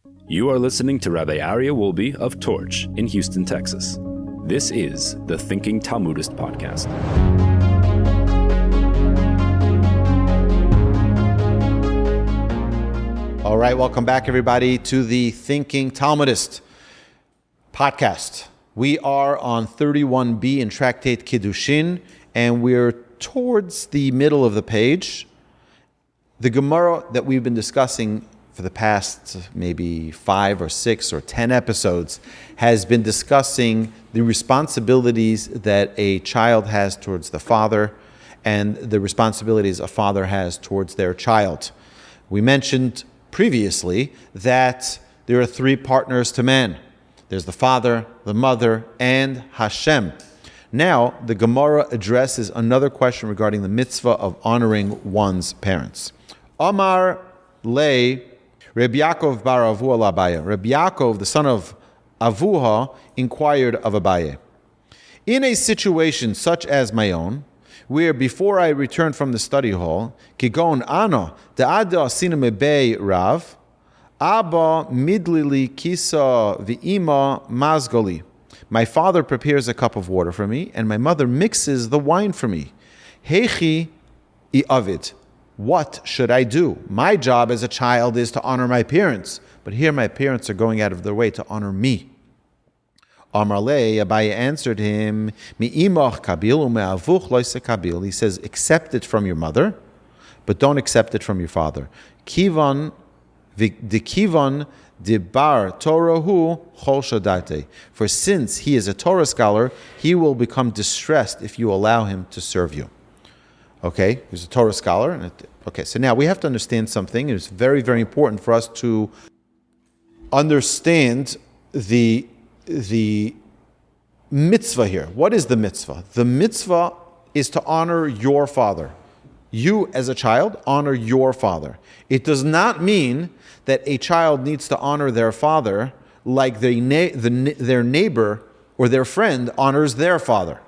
You are listening to Rabbi Aryeh Wolbe of Torch in Houston, Texas. This is the Thinking Talmudist podcast. All right, welcome back, everybody, to the Thinking Talmudist podcast. We are on 31b in Tractate Kedushin, and we're towards the middle of the page. The Gemara that we've been discussing for the past maybe 5 or 6 or 10 episodes has been discussing the responsibilities that a child has towards the father and the responsibilities a father has towards their child. We mentioned previously that there are 3 partners to man. There's the father, the mother, and Hashem. Now, the Gemara addresses another question regarding the mitzvah of honoring one's parents. Amar le Reb Yaakov bar Avuha and Abaye. Reb Yaakov, the son of Avuha, inquired of Abaye. In a situation such as my own, where before I returned from the study hall, Kigon Ano, Da'ada Asina Mebei Rav, Abba Midlili Kisa V'ima Mazgoli. My father prepares a cup of water for me, and my mother mixes the wine for me. Hechi I'avid. What should I do? My job as a child is to honor my parents, but here my parents are going out of their way to honor me. Amar le, Abaye answered him, Mi'imach kabil u'me'avuch loise kabil. He says, accept it from your mother, but don't accept it from your father. Kivan dikivan dibar Torahu chol shadate. For since he is a Torah scholar, he will become distressed if you allow him to serve you. Okay, he's a Torah scholar. Okay, so now we have to understand something. It's very, very important for us to understand the mitzvah here. What is the mitzvah? The mitzvah is to honor your father. You, as a child, honor your father. It does not mean that a child needs to honor their father like their neighbor or their friend honors their father.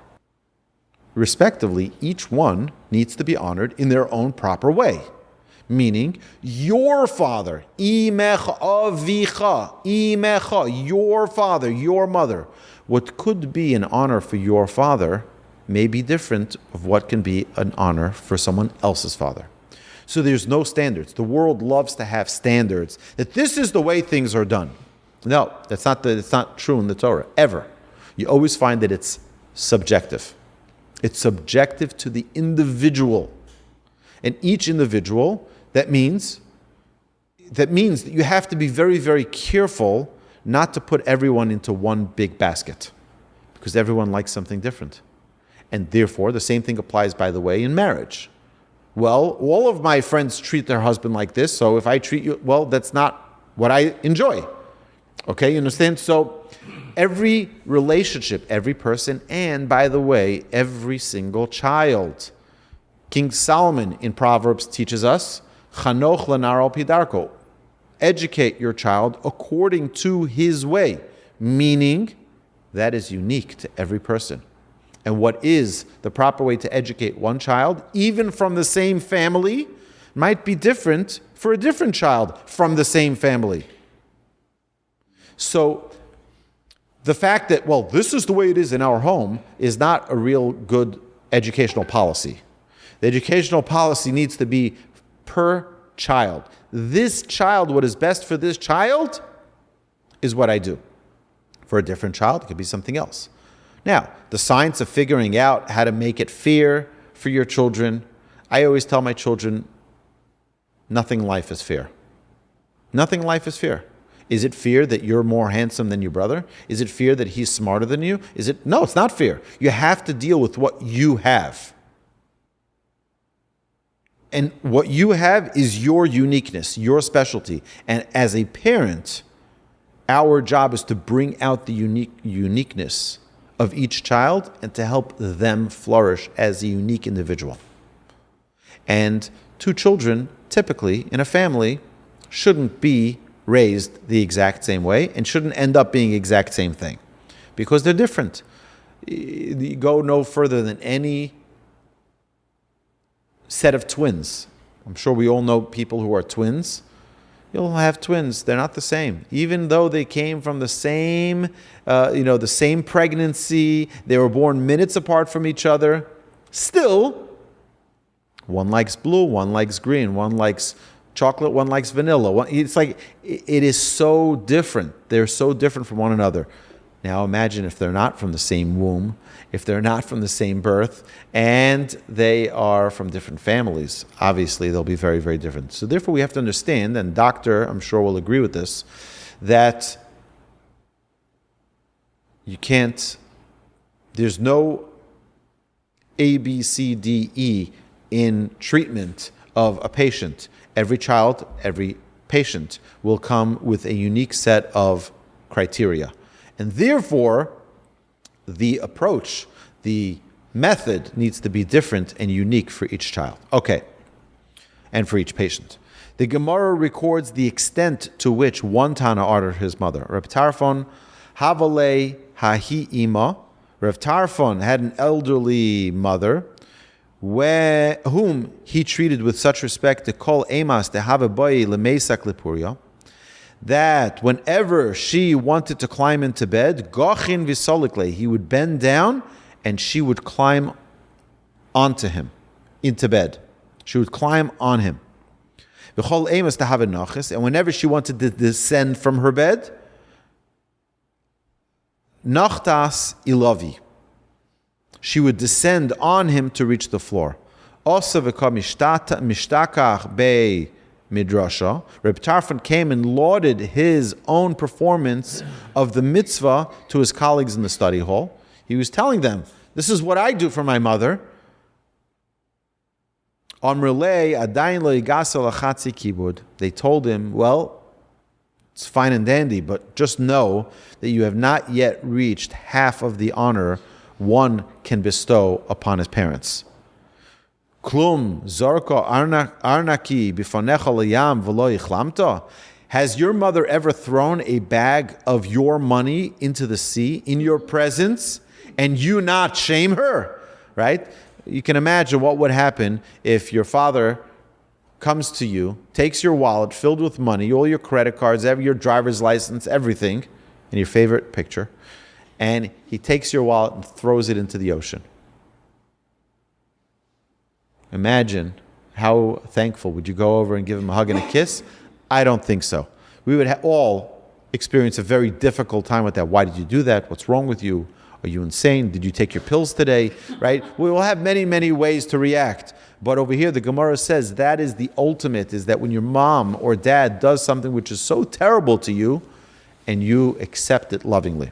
Respectively, each one needs to be honored in their own proper way. Meaning, your father, imecha avicha, imecha, your father, your mother. What could be an honor for your father may be different of what can be an honor for someone else's father. So there's no standards. The world loves to have standards, that this is the way things are done. No, it's not true in the Torah, ever. You always find that it's subjective. It's subjective to the individual. And each individual, that means that you have to be very, very careful not to put everyone into one big basket, because everyone likes something different. And therefore, the same thing applies, by the way, in marriage. Well, all of my friends treat their husband like this, so if I treat you, well, that's not what I enjoy. Okay, you understand? So every relationship, every person, and by the way, every single child. King Solomon in Proverbs teaches us, Chanoch lanar al pi darko. Educate your child according to his way, meaning that is unique to every person. And what is the proper way to educate one child, even from the same family, might be different for a different child from the same family. So the fact that, well, this is the way it is in our home is not a real good educational policy. The educational policy needs to be per child. This child, what is best for this child is what I do. For a different child, it could be something else. Now, the science of figuring out how to make it fair for your children, I always tell my children, nothing in life is fair. Nothing in life is fair. Is it fair that you're more handsome than your brother? Is it fair that he's smarter than you? No, it's not fair. You have to deal with what you have. And what you have is your uniqueness, your specialty. And as a parent, our job is to bring out the uniqueness of each child and to help them flourish as a unique individual. And 2 children, typically, in a family, shouldn't be raised the exact same way and shouldn't end up being the exact same thing because they're different. You go no further than any set of twins. I'm sure we all know people who are twins. you'll have twins. They're not the same. Even though they came from the same, the same pregnancy, they were born minutes apart from each other, still, one likes blue, one likes green, one likes chocolate, one likes vanilla. It's like, it is so different. They're so different from one another. Now imagine if they're not from the same womb, if they're not from the same birth, and they are from different families. Obviously, they'll be very, very different. So therefore, we have to understand, and Doctor, I'm sure, will agree with this, that there's no A, B, C, D, E in treatment of a patient. Every child, every patient will come with a unique set of criteria. And therefore, the approach, the method needs to be different and unique for each child. Okay, and for each patient. The Gemara records the extent to which one Tana honored his mother. Reb Tarfon, Havale Hahi Ima. Reb Tarfon had an elderly mother, whom he treated with such respect to call Emas to have a boy lemeisak lepuria, that whenever she wanted to climb into bed, gochin visolikle, he would bend down and she would climb onto him into bed. She would climb on him. V'chol emas to have a nachas, and whenever she wanted to descend from her bed, nachtas ilavi, she would descend on him to reach the floor. Also v'ka mishtakach bei midrasha, Reb Tarfon came and lauded his own performance of the mitzvah to his colleagues in the study hall. He was telling them, this is what I do for my mother. They told him, well, it's fine and dandy, but just know that you have not yet reached half of the honor one can bestow upon his parents. Klum zorko arnaki bifanecha layam v'lo yichlamta. Has your mother ever thrown a bag of your money into the sea in your presence and you not shame her? Right? You can imagine what would happen if your father comes to you, takes your wallet filled with money, all your credit cards, your driver's license, everything, and your favorite picture, and he takes your wallet and throws it into the ocean. Imagine how thankful. Would you go over and give him a hug and a kiss? I don't think so. We would all experience a very difficult time with that. Why did you do that? What's wrong with you? Are you insane? Did you take your pills today? Right? We will have many, many ways to react. But over here, the Gemara says that is the ultimate, is that when your mom or dad does something which is so terrible to you, and you accept it lovingly.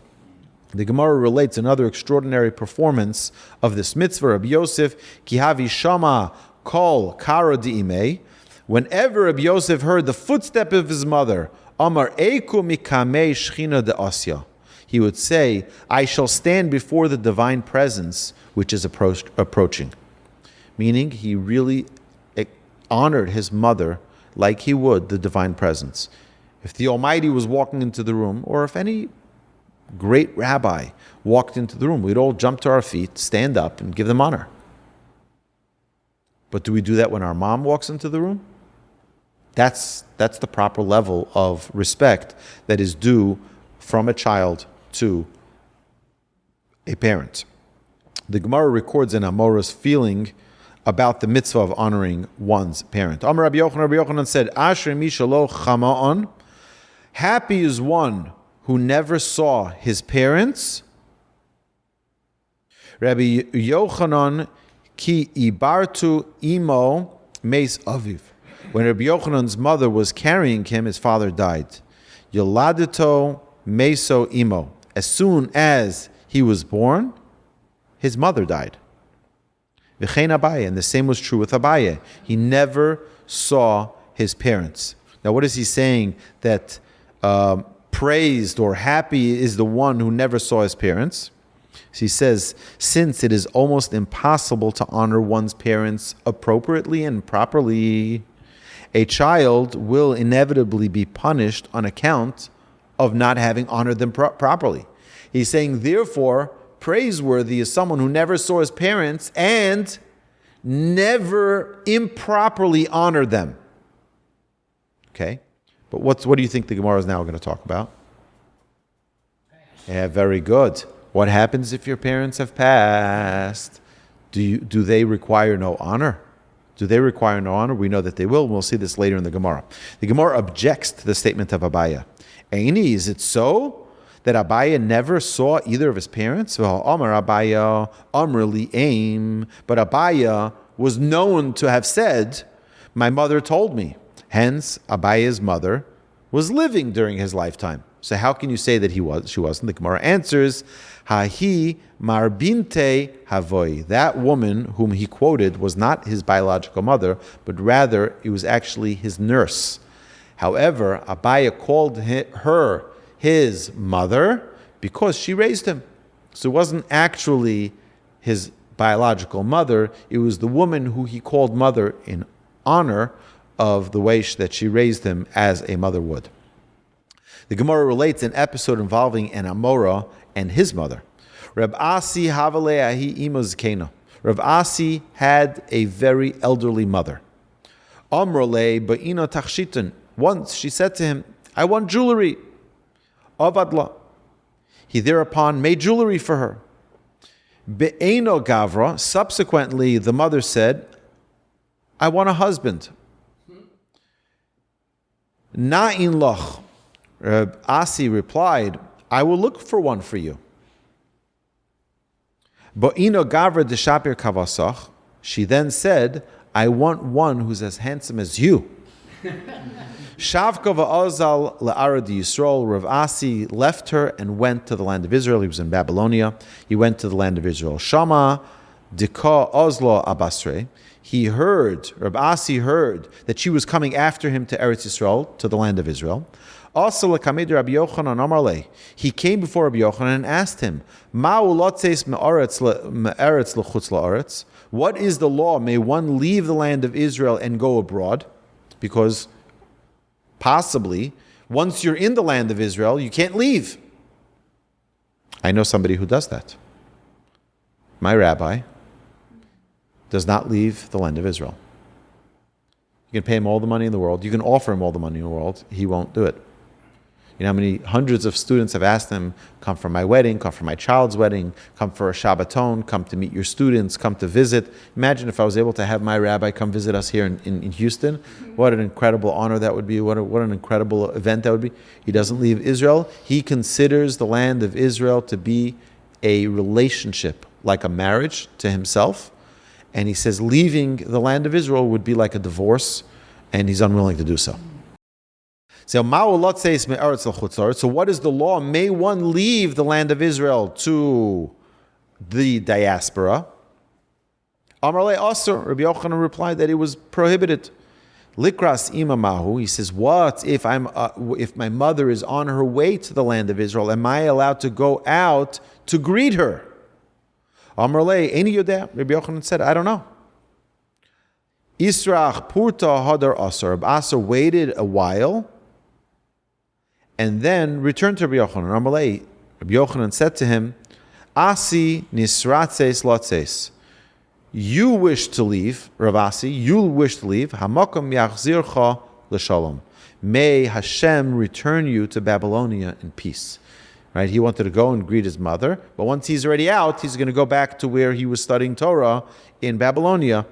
The Gemara relates another extraordinary performance of this mitzvah. Rabbi Yosef, Kihavi Shama Kol Kara Di'imei. Whenever Rabbi Yosef heard the footstep of his mother, Amar Eiku Mikamei Shchina de Asya, he would say, I shall stand before the divine presence which is approaching. Meaning, he really honored his mother like he would the divine presence. If the Almighty was walking into the room, or if any great rabbi walked into the room, we'd all jump to our feet, stand up, and give them honor. But do we do that when our mom walks into the room? That's the proper level of respect that is due from a child to a parent. The Gemara records an Amora's feeling about the mitzvah of honoring one's parent. Amar Rabbi Yochanan said, Asher mi shelo chama'on, happy is one who never saw his parents. Rabbi Yochanan ki ibartu imo meis aviv. When Rabbi Yochanan's mother was carrying him, his father died. Yoladito meso imo. As soon as he was born, his mother died. V'chein Abaye, and the same was true with Abaye. He never saw his parents. Now, what is he saying? That praised or happy is the one who never saw his parents. So he says, since it is almost impossible to honor one's parents appropriately and properly, a child will inevitably be punished on account of not having honored them properly. He's saying, therefore, praiseworthy is someone who never saw his parents and never improperly honored them. Okay? But what do you think the Gemara is now going to talk about? Yeah, very good. What happens if your parents have passed? Do they require no honor? Do they require no honor? We know that they will. We'll see this later in the Gemara. The Gemara objects to the statement of Abaye. Eini, is it so that Abaye never saw either of his parents? Well, Amar Abaye, Amrli aim. But Abaye was known to have said, my mother told me. Hence, Abaye's mother was living during his lifetime. So how can you say that she wasn't? The Gemara answers, Hahi marbinte havoi. That woman whom he quoted was not his biological mother, but rather it was actually his nurse. However, Abaye called her his mother because she raised him. So it wasn't actually his biological mother. It was the woman who he called mother in honor of the way that she raised him as a mother would. The Gemara relates an episode involving an Amora and his mother. Reb Asi havale ahi imaz kena. Reb Asi had a very elderly mother. Amrole ba'ino tachshitan. Once she said to him, I want jewelry. Avadla. He thereupon made jewelry for her. Be'eno gavra. Subsequently, the mother said, I want a husband. Na'in loch. Reb Asi replied, I will look for one for you. Bo'ino gavra deshapir kavasach. She then said, I want one who's as handsome as you. Shavka va'ozal le'arad Yisrael. Rav Asi left her and went to the land of Israel. He was in Babylonia. He went to the land of Israel. Shama dika ozlo abasre. Rab Asi heard that she was coming after him to Eretz Yisrael, to the land of Israel. Also, Rabbi Yochanan Amarle. He came before Rabbi Yochanan and asked him, what is the law? May one leave the land of Israel and go abroad? Because possibly, once you're in the land of Israel, you can't leave. I know somebody who does that. My rabbi does not leave the land of Israel. You can pay him all the money in the world. You can offer him all the money in the world. He won't do it. You know how many hundreds of students have asked him, come for my wedding, come for my child's wedding, come for a Shabbaton, come to meet your students, come to visit. Imagine if I was able to have my rabbi come visit us here in Houston. What an incredible honor that would be. What an incredible event that would be. He doesn't leave Israel. He considers the land of Israel to be a relationship, like a marriage to himself. And he says leaving the land of Israel would be like a divorce, and he's unwilling to do so. So what is the law? May one leave the land of Israel to the diaspora? Amarle Asur. Rabbi Yochanan replied that it was prohibited. Likras imamahu. He says, what if my mother is on her way to the land of Israel? Am I allowed to go out to greet her? Amarle Eini Yodeh. Rabbi Yochanan said, I don't know. Israch purta hadar Asur. Rabbi Asur waited a while and then returned to Rabbi Yochanan. Amalei, Rabbi Yochanan said to him, Asi nisratzeis lotzeis. You wish to leave, Rav Asi, you wish to leave. Hamakom yachzircha l'shalom. May Hashem return you to Babylonia in peace. Right? He wanted to go and greet his mother, but once he's already out, he's going to go back to where he was studying Torah in Babylonia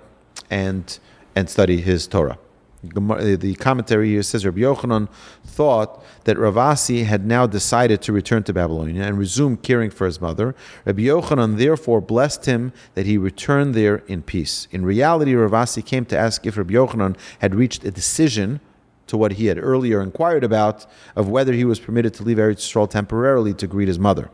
and study his Torah. The commentary here says Rabbi Yochanan thought that Rav Asi had now decided to return to Babylonia and resume caring for his mother. Rabbi Yochanan therefore blessed him that he returned there in peace. In reality, Rav Asi came to ask if Rabbi Yochanan had reached a decision to what he had earlier inquired about, of whether he was permitted to leave Eretz Yisrael temporarily to greet his mother.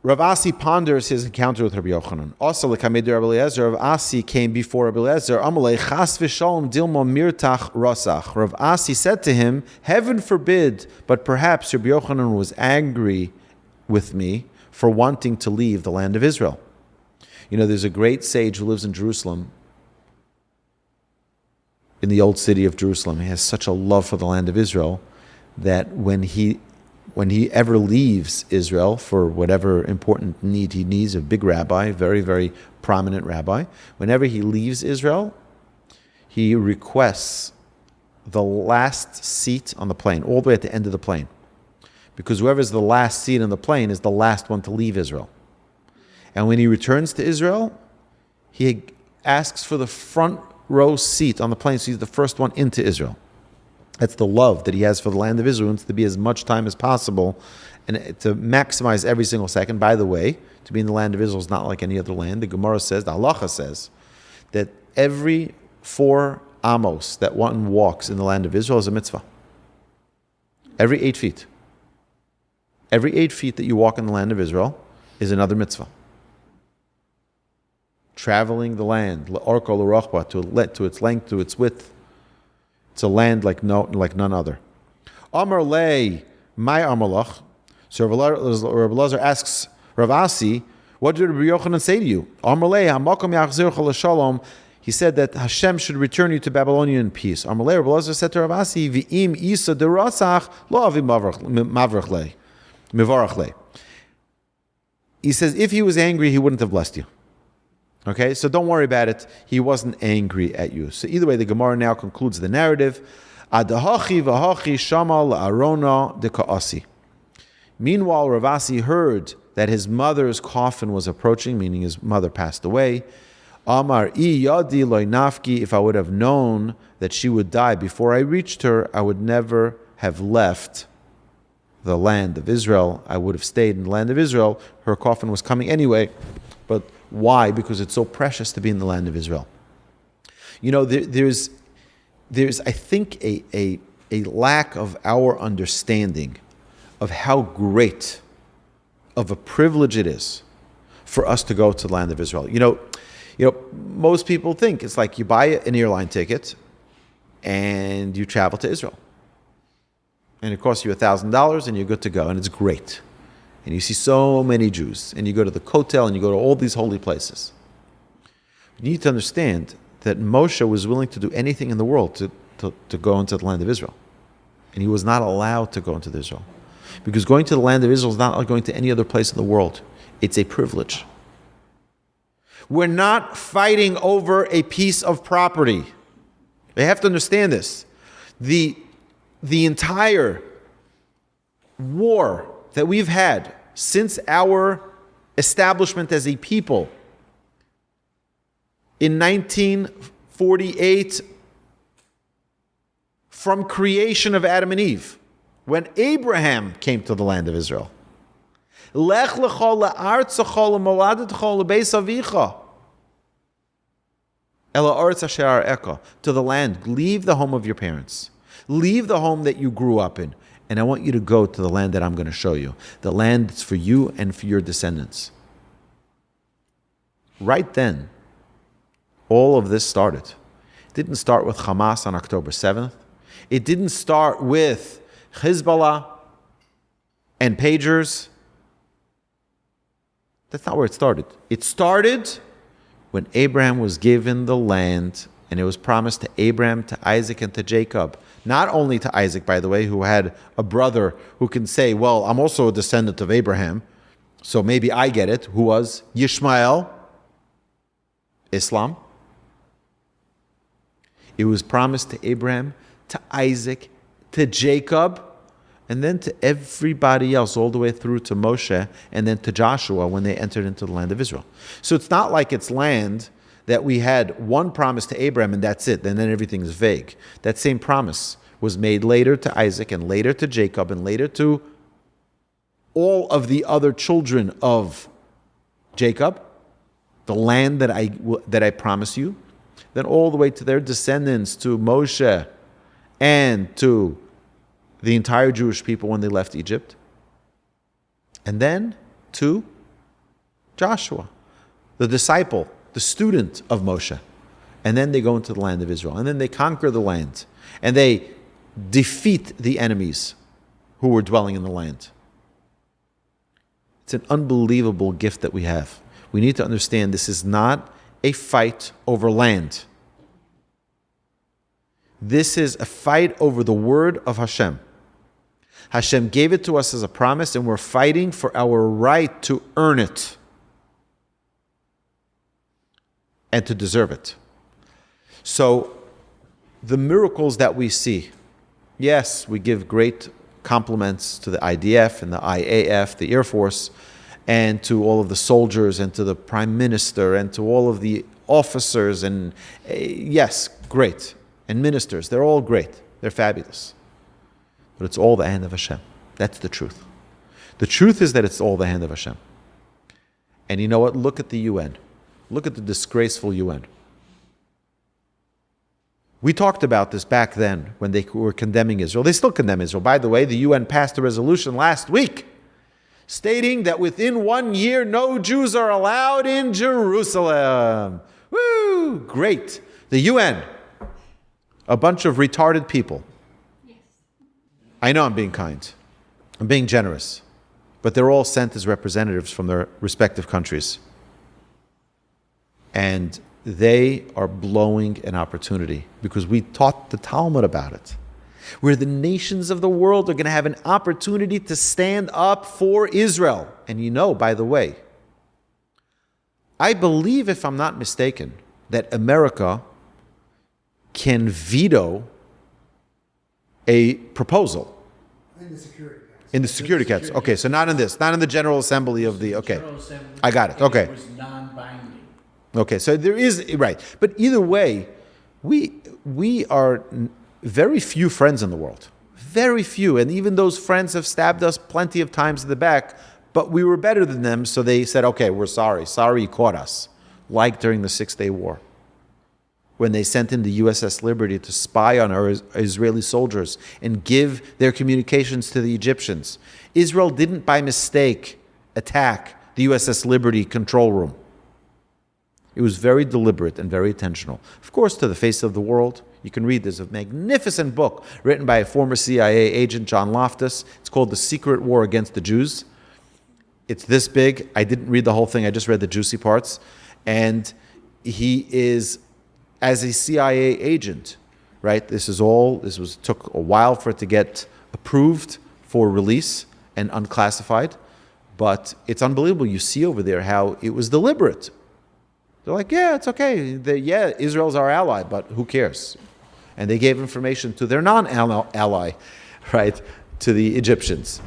Rav Asi ponders his encounter with Rabbi Yochanan. Also, Rav Asi came before Rabbi Eliezer. Amalei chas v'shalom dilmo mirtach rosach. Rav Asi said to him, heaven forbid, but perhaps Rabbi Yochanan was angry with me for wanting to leave the land of Israel. You know, there's a great sage who lives in Jerusalem, in the old city of Jerusalem. He has such a love for the land of Israel that when he ever leaves Israel for whatever important need he needs, a big rabbi, very, very prominent rabbi, whenever he leaves Israel, he requests the last seat on the plane, all the way at the end of the plane. Because whoever's the last seat on the plane is the last one to leave Israel. And when he returns to Israel, he asks for the front row seat on the plane, so he's the first one into Israel. That's the love that he has for the land of Israel, to be as much time as possible and to maximize every single second. By the way, to be in the land of Israel is not like any other land. The Gemara says, the Halacha says, that every 4 amos that one walks in the land of Israel is a mitzvah. Every 8 feet. Every 8 feet that you walk in the land of Israel is another mitzvah. Traveling the land, l'orko l'rochba, to its length, to its width. It's a land like none other. Amar lei, my amalach. So Rabbi Elazar asks Rav Asi, what did Rabbi Yochanan say to you? Amar lei, hamakom yachzircha l'shalom. He said that Hashem should return you to Babylonia in peace. Amar lei, Rabbi Elazar said to Rav Asi, v'im isa derasach lo avi mavrach lei. He says, if he was angry, he wouldn't have blessed you. Okay, so don't worry about it. He wasn't angry at you. So either way, the Gemara now concludes the narrative. Adahachi v'hachi shamal arona de ka'asi. Meanwhile, Rav Asi heard that his mother's coffin was approaching, meaning his mother passed away. Amar I yadi loy nafki. If I would have known that she would die before I reached her, I would never have left the land of Israel. I would have stayed in the land of Israel. Her coffin was coming anyway. But why? Because it's so precious to be in the land of Israel. You know, there's I think, a lack of our understanding of how great of a privilege it is for us to go to the land of Israel. You know, most people think it's like you buy an airline ticket and you travel to Israel. And it costs you $1,000 and you're good to go, and it's great. And you see so many Jews, and you go to the Kotel, and you go to all these holy places. You need to understand that Moshe was willing to do anything in the world to go into the land of Israel. And he was not allowed to go into Israel. Because going to the land of Israel is not like going to any other place in the world. It's a privilege. We're not fighting over a piece of property. They have to understand this. The entire war that we've had since our establishment as a people in 1948, from creation of Adam and Eve, when Abraham came to the land of Israel. Lech lecha le'artzecha le'moladetecha le'beis avicha ela aretz asher ar'eka, to the land. Leave the home of your parents. Leave the home that you grew up in. And I want you to go to the land that I'm going to show you. The land that's for you and for your descendants. Right then, all of this started. It didn't start with Hamas on October 7th. It didn't start with Hezbollah and pagers. That's not where it started. It started when Abraham was given the land, and it was promised to Abraham, to Isaac, and to Jacob. Not only to Isaac, by the way, who had a brother who can say, well, I'm also a descendant of Abraham, so maybe I get it, who was Yishmael, Islam. It was promised to Abraham, to Isaac, to Jacob, and then to everybody else, all the way through to Moshe, and then to Joshua when they entered into the land of Israel. So it's not like it's land that we had one promise to Abraham and that's it, and then everything is vague. That same promise was made later to Isaac, and later to Jacob, and later to all of the other children of Jacob, the land that I promise you, then all the way to their descendants, to Moshe, and to the entire Jewish people when they left Egypt, and then to Joshua, the disciple, the student of Moshe. And then they go into the land of Israel. And then they conquer the land. And they defeat the enemies who were dwelling in the land. It's an unbelievable gift that we have. We need to understand this is not a fight over land. This is a fight over the word of Hashem. Hashem gave it to us as a promise, and we're fighting for our right to earn it and to deserve it. So the miracles that we see, yes, we give great compliments to the IDF and the IAF, the Air Force, and to all of the soldiers and to the Prime Minister and to all of the officers and yes, great. And ministers, they're all great. They're fabulous. But it's all the hand of Hashem. That's the truth. The truth is that it's all the hand of Hashem. And you know what? Look at the UN. Look at the disgraceful UN. We talked about this back then when they were condemning Israel. They still condemn Israel. By the way, the UN passed a resolution last week stating that within 1 year, no Jews are allowed in Jerusalem. Woo! Great. The UN. A bunch of retarded people. Yes. I know I'm being kind. I'm being generous. But they're all sent as representatives from their respective countries. And they are blowing an opportunity because we taught the Talmud about it. Where the nations of the world are going to have an opportunity to stand up for Israel. And you know, by the way, I believe, if I'm not mistaken, that America can veto a proposal. In the Security Council. In the Security Council. Okay, so not in this, not in the General Assembly of the, okay. I got it, okay. It was non-binding. Okay, so there is, right. But either way, we are very few friends in the world. Very few. And even those friends have stabbed us plenty of times in the back, but we were better than them, so they said, okay, we're sorry. Sorry you caught us. Like during the 6-Day War, when they sent in the USS Liberty to spy on our Israeli soldiers and give their communications to the Egyptians. Israel didn't by mistake attack the USS Liberty control room. It was very deliberate and very intentional. Of course, to the face of the world, you can read, there's a magnificent book written by a former CIA agent, John Loftus. It's called The Secret War Against the Jews. It's this big. I didn't read the whole thing. I just read the juicy parts. And he is, as a CIA agent, right? Took a while for it to get approved for release and unclassified. But it's unbelievable. You see over there how it was deliberate. They're like, yeah, it's okay. Israel's our ally, but who cares? And they gave information to their non-ally, right, to the Egyptians.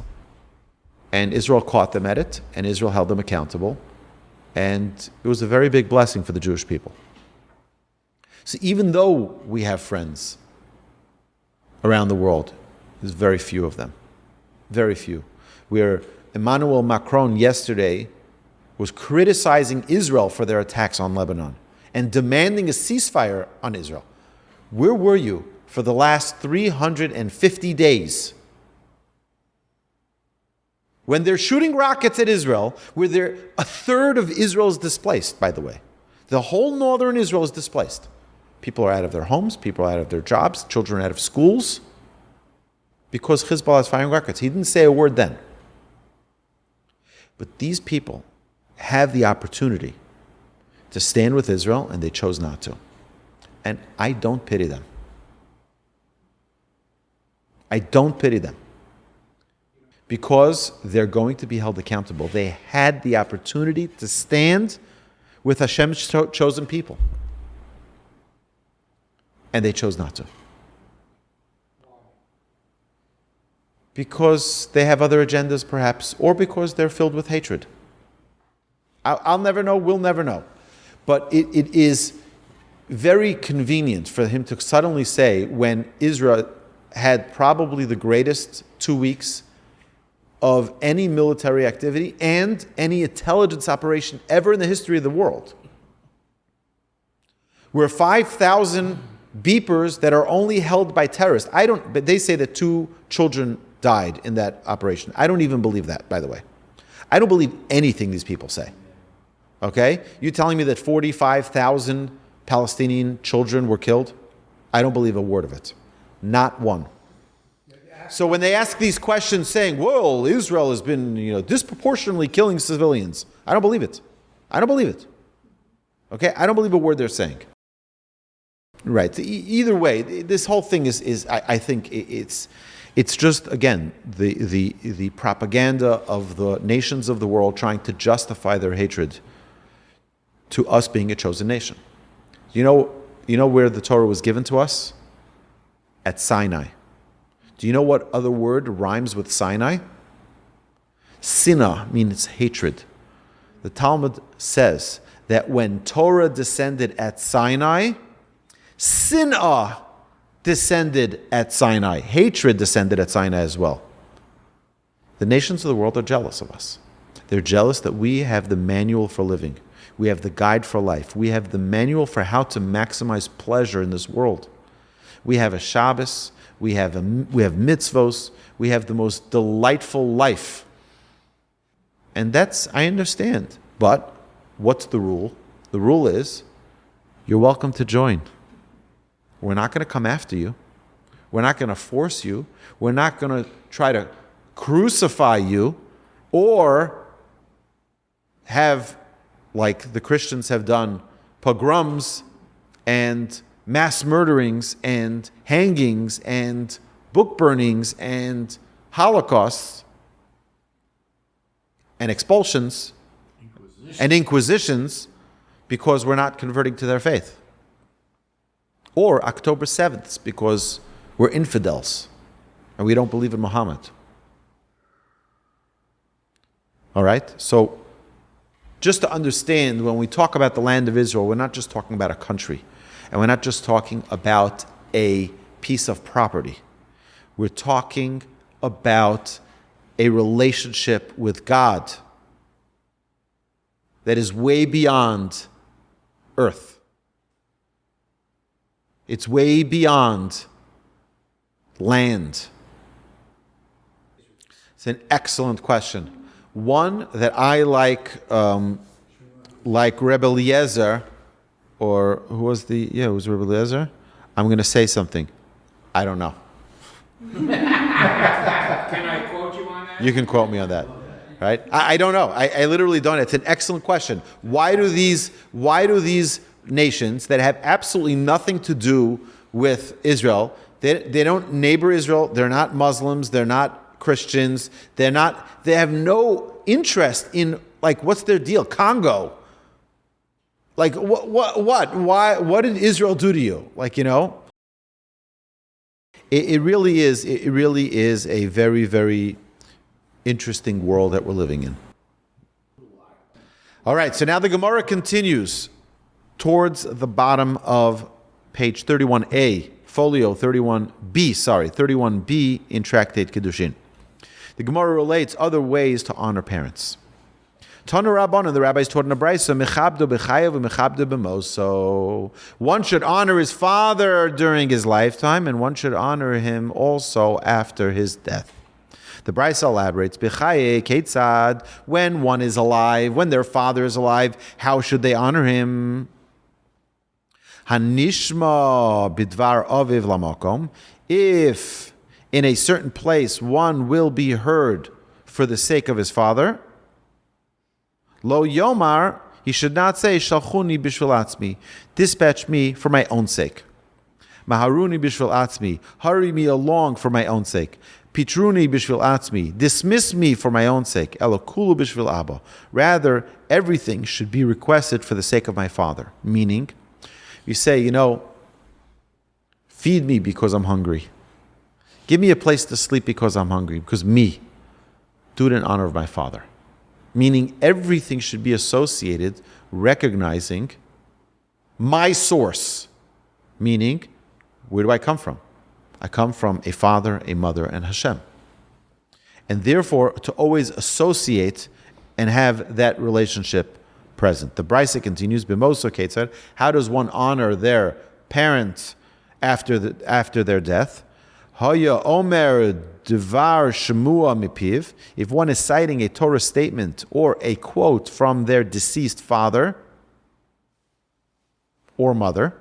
And Israel caught them at it, and Israel held them accountable. And it was a very big blessing for the Jewish people. So even though we have friends around the world, there's very few of them. Very few. Where Emmanuel Macron yesterday was criticizing Israel for their attacks on Lebanon and demanding a ceasefire on Israel. Where were you for the last 350 days? When they're shooting rockets at Israel, where a third of Israel is displaced, by the way. The whole northern Israel is displaced. People are out of their homes, people are out of their jobs, children are out of schools, because Hezbollah is firing rockets. He didn't say a word then. But these people have the opportunity to stand with Israel, and they chose not to. And I don't pity them. I don't pity them. Because they're going to be held accountable. They had the opportunity to stand with Hashem's chosen people. And they chose not to. Because they have other agendas, perhaps, or because they're filled with hatred. I'll never know, we'll never know. But it is very convenient for him to suddenly say, when Israel had probably the greatest 2 weeks of any military activity and any intelligence operation ever in the history of the world, where 5,000 beepers that are only held by terrorists, but they say that 2 children died in that operation. I don't even believe that, by the way. I don't believe anything these people say. Okay? You telling me that 45,000 Palestinian children were killed? I don't believe a word of it. Not one. So when they ask these questions saying, well, Israel has been disproportionately killing civilians, I don't believe it. I don't believe it. Okay? I don't believe a word they're saying. Right. Either way, this whole thing is I think it's just, again, the propaganda of the nations of the world trying to justify their hatred to us being a chosen nation. You know where the Torah was given to us? at Sinai. Do you know what other word rhymes with Sinai? Sinah means hatred. The Talmud says that when Torah descended at Sinai, Sinah descended at Sinai. Hatred descended at Sinai as well. The nations of the world are jealous of us. They're jealous that we have the manual for living. We have the guide for life. We have the manual for how to maximize pleasure in this world. We have a Shabbos. We have mitzvos. We have the most delightful life. And that's, I understand. But what's the rule? The rule is, you're welcome to join. We're not going to come after you. We're not going to force you. We're not going to try to crucify you or have, like the Christians have done, pogroms and mass murderings and hangings and book burnings and holocausts and expulsions and inquisitions because we're not converting to their faith. Or October 7th because we're infidels and we don't believe in Muhammad. All right? So just to understand, when we talk about the land of Israel, we're not just talking about a country. And we're not just talking about a piece of property. We're talking about a relationship with God that is way beyond earth. It's way beyond land. It's an excellent question. One that I like Reb Eliezer, or who was it was Reb Eliezer? I'm going to say something. I don't know. Can I quote you on that? You can quote me on that. Right? I don't know. I literally don't. It's an excellent question. Why do these nations that have absolutely nothing to do with Israel, they don't neighbor Israel, they're not Muslims, they're not Christians, they have no interest in, like, what's their deal? Congo. Like, what did Israel do to you? Like, it really is a very, very interesting world that we're living in. All right, so now the Gemara continues towards the bottom of page 31a, folio 31b in Tractate Kedushin. The Gemara relates other ways to honor parents. Tanu Rabbanan, the rabbis taught in a brayso, mechabdo b'chayav u'mechabdo b'moso. One should honor his father during his lifetime, and one should honor him also after his death. The brayso elaborates, b'chaye ketzad, when one is alive, when their father is alive, how should they honor him? Hanishma bidvar aviv lamakom, if in a certain place one will be heard for the sake of his father, lo yomar, he should not say, shalchuni bishvil atzmi, dispatch me for my own sake. Maharuni bishvil atzmi, hurry me along for my own sake. Pitruni bishvil atzmi, dismiss me for my own sake. Elokulu bishvil abba, rather everything should be requested for the sake of my father. Meaning, you say, feed me because I'm hungry. Give me a place to sleep because I'm hungry. Because me, do it in honor of my father. Meaning everything should be associated, recognizing my source. Meaning, where do I come from? I come from a father, a mother, and Hashem. And therefore, to always associate and have that relationship present. The Brisa continues, B'moso ketzad, how does one honor their parent after their death? Haya omer devar shemua mipiv, if one is citing a Torah statement or a quote from their deceased father or mother,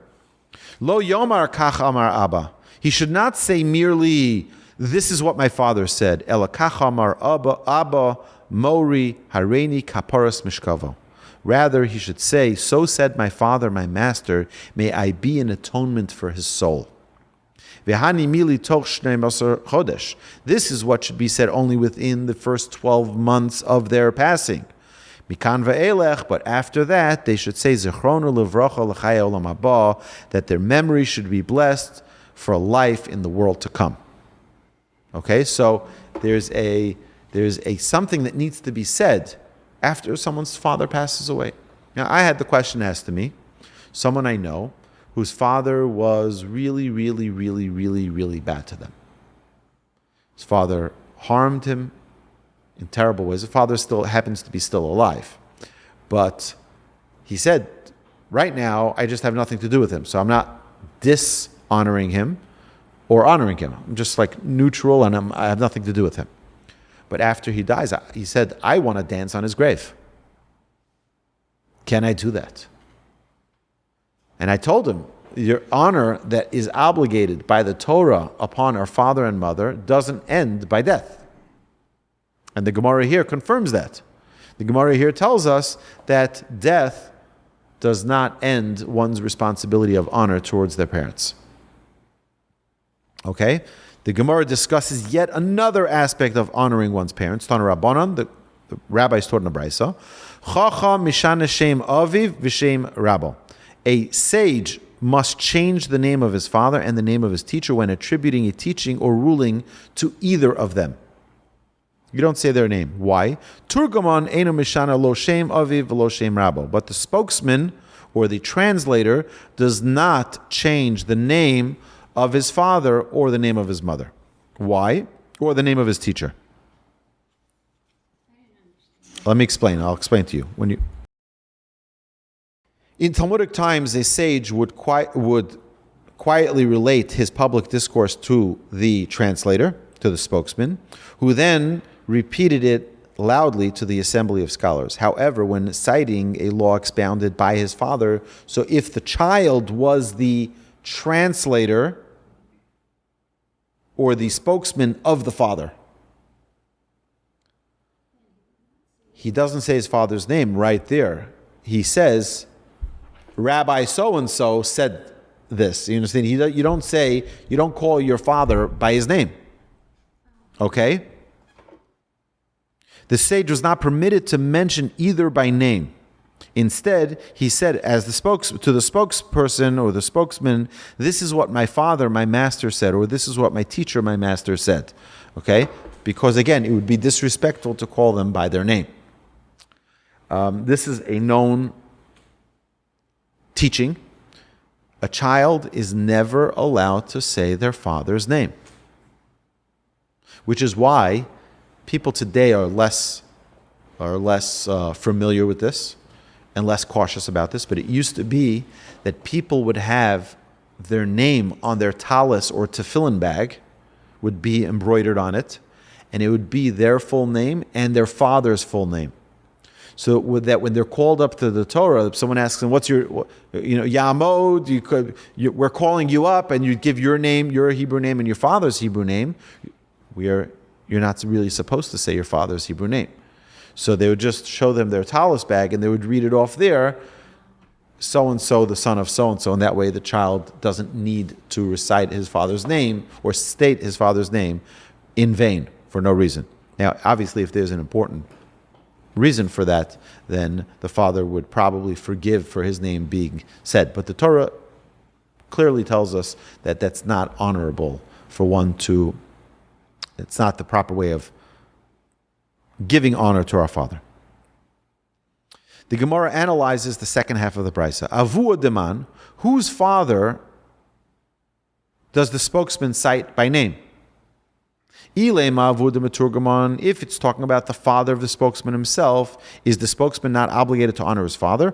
lo yomar kach amar abba, he should not say merely, this is what my father said, ela kach amar abba mori hareini kaparas mishkavo. Rather, he should say, so said my father, my master, may I be an atonement for his soul. This is what should be said only within the first 12 months of their passing. But after that, they should say that their memory should be blessed for a life in the world to come. Okay, so there's a something that needs to be said after someone's father passes away. Now, I had the question asked to me, someone I know whose father was really, really, really, really, really bad to them. His father harmed him in terrible ways. The father still happens to be still alive. But he said, right now, I just have nothing to do with him. So I'm not dishonoring him or honoring him. I'm just like neutral and I have nothing to do with him. But after he dies, he said, I want to dance on his grave. Can I do that? And I told him, your honor that is obligated by the Torah upon our father and mother doesn't end by death. And the Gemara here confirms that. The Gemara here tells us that death does not end one's responsibility of honor towards their parents. Okay? The Gemara discusses yet another aspect of honoring one's parents. Tana Rabbanan, the rabbis taught in a brisa. Chacham mishana shem aviv v'shem rabbo. A sage must change the name of his father and the name of his teacher when attributing a teaching or ruling to either of them. You don't say their name. Why? Turgaman eino mishana lo shem aviv lo shem rabbo. But the spokesman or the translator does not change the name of his father or the name of his mother. Why? Or the name of his teacher. Let me explain. I'll explain to you. In Talmudic times, a sage would quietly relate his public discourse to the translator, to the spokesman, who then repeated it loudly to the assembly of scholars. However, when citing a law expounded by his father, so if the child was the translator or the spokesman of the father, he doesn't say his father's name right there. He says, Rabbi so-and-so said this. You understand? You don't call your father by his name. Okay? The sage was not permitted to mention either by name. Instead, he said to the spokesperson or the spokesman, this is what my father, my master said, or this is what my teacher, my master said. Okay? Because again, it would be disrespectful to call them by their name. This is a known teaching. A child is never allowed to say their father's name, which is why people today are less familiar with this and less cautious about this. But it used to be that people would have their name on their talis or tefillin bag, would be embroidered on it, and it would be their full name and their father's full name. So that when they're called up to the Torah, if someone asks them, "What's your, Yamod?" We're calling you up, and you give your name, your Hebrew name, and your father's Hebrew name. You're not really supposed to say your father's Hebrew name. So they would just show them their talis bag, and they would read it off there. So and so, the son of so and so, and that way the child doesn't need to recite his father's name or state his father's name in vain for no reason. Now, obviously, if there's an important reason for that, then the father would probably forgive for his name being said. But the Torah clearly tells us that that's not honorable for one to, it's not the proper way of giving honor to our father. The Gemara analyzes the second half of the brisa. Avuha deman, whose father does the spokesman cite by name? If it's talking about the father of the spokesman himself, is the spokesman not obligated to honor his father?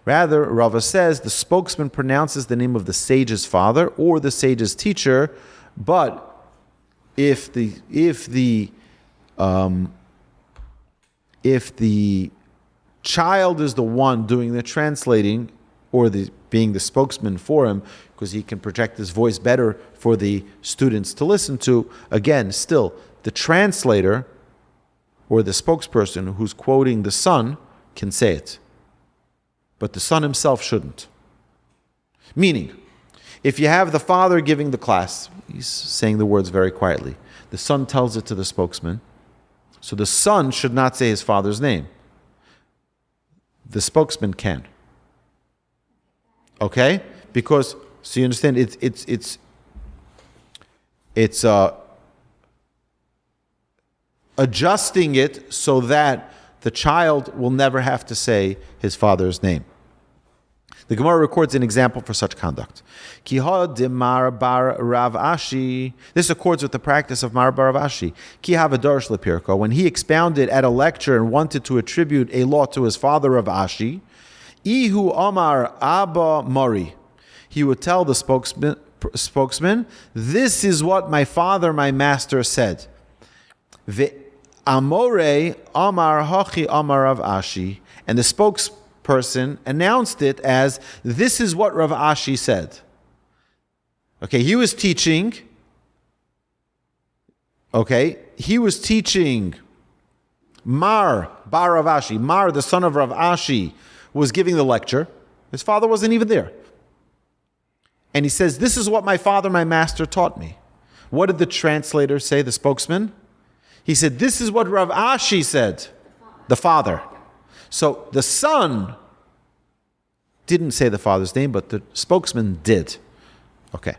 Rather, Rava says the spokesman pronounces the name of the sage's father or the sage's teacher, but if the child is the one doing the translating or being the spokesman for him, because he can project his voice better for the students to listen to, again, still, the translator or the spokesperson who's quoting the son can say it. But the son himself shouldn't. Meaning, if you have the father giving the class, he's saying the words very quietly. The son tells it to the spokesman. So the son should not say his father's name. the spokesman can. Okay? Because, so you understand, it's adjusting it so that the child will never have to say his father's name. The Gemara records an example for such conduct. Kiha de Mar bar Rav Asi. This accords with the practice of Mar bar Rav Asi. Kiha v'darish lepirko. When he expounded at a lecture and wanted to attribute a law to his father Rav Asi, Ihu Amar Abba Mori. He would tell the spokesman, this is what my father, my master said. Amore Amar Hachi Amar Rav Asi. And the spokesperson announced it as, this is what Rav Asi said. Okay, he was teaching Mar bar Rav Asi. Mar, the son of Rav Asi, was giving the lecture. His father wasn't even there. And he says, this is what my father, my master, taught me. What did the translator say, the spokesman? He said, this is what Rav Asi said, the father. So the son didn't say the father's name, but the spokesman did. Okay,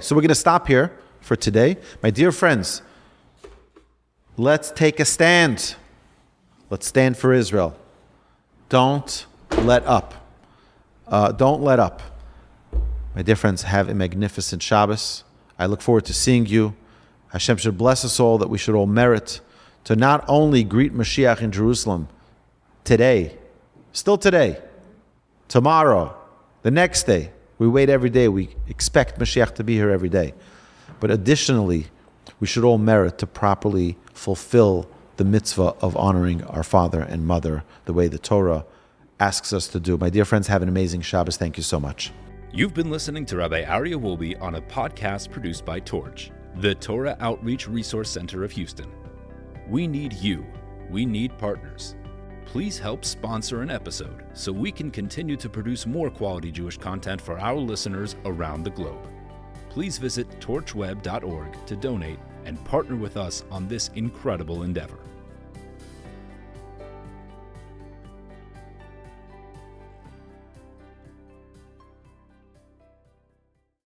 so we're going to stop here for today. My dear friends, let's take a stand. Let's stand for Israel. Don't let up. Don't let up. My dear friends, have a magnificent Shabbos. I look forward to seeing you. Hashem should bless us all, that we should all merit to not only greet Mashiach in Jerusalem today, still today, tomorrow, the next day. We wait every day. We expect Mashiach to be here every day. But additionally, we should all merit to properly fulfill the mitzvah of honoring our father and mother the way the Torah asks us to do. My dear friends, have an amazing Shabbos. Thank you so much. You've been listening to Rabbi Aryeh Wolbe on a podcast produced by Torch, the Torah Outreach Resource Center of Houston. We need you. We need partners. Please help sponsor an episode so we can continue to produce more quality Jewish content for our listeners around the globe. Please visit torchweb.org to donate and partner with us on this incredible endeavor.